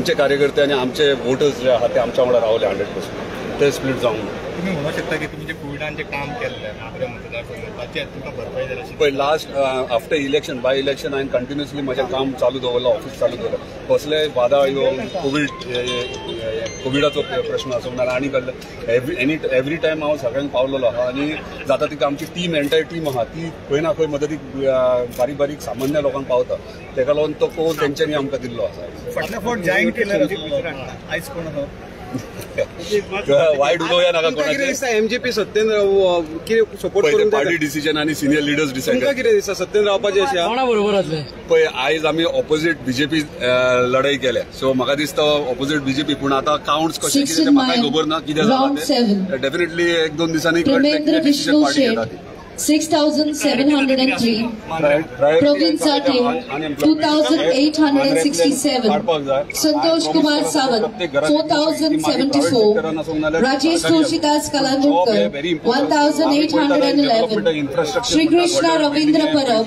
आमचे कार्यकर्ते आणि आमचे वोटर्स जे आहात ते आमच्या वांगडा रावले 100%. ते स्प्लिट जावंक ना. तुम्ही म्हणू शकता की तुम्ही जे कोविडान जे काम केल्लें म्हापऱ्या मतदारसंघात ताची तुमकां भरपाई जाय अशी. पळय last after election by election हांवें कंटिन्युअसली म्हजें काम चालू दवरलं, ऑफिस चालू दवरलं. कसलेय वादळ येवं कोविडाचो प्रश्न आसूंक ना आनी एवरी टायम हांव सगळ्यांक पावलेलो आहा आनी जाता तिका आमची टीम एंटायर टीम आहा ती खंय ना खंय मदतीक बारीक बारीक सामान्य लोकांक पावता. तेका लागून तो कोण तेंच्यांनी आमकां दिल्लो आसा. फाटल्या फावट जॉईन केलें आयज कोण आहा वायट उलोवया नाका कोणाचें. एमजेपी सत्तेन कितें सपोर्ट करून पार्टी डिसिजन आनी सिनियर लिडर्स डिसायड. तुमकां कितें दिसता सत्तेन रावपाचें अशें कोणा बरोबर आसलें? पळय आयज आमी ऑपोजीट बीजेपी लढाई केल्या सो म्हाका दिसता ऑपोजीट बीजेपी पूण आतां काउंट्स कशें कितें तें म्हाकाय खबर ना कितें जाता तें. डेफिनेटली 1-2 दिसांनी डिसिजन पार्टी घेता ती. 6,703. Province team 2,867. Santosh Kumar Sawant 4,074. Rajesh Toshidas Kalandurkar 1,811. Shri Krishna Ravindra Parab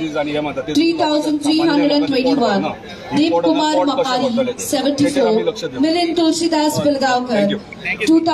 3,321. Deep Kumar Mapari 74. Milind Tulsidas Pilgaonkar 2,000.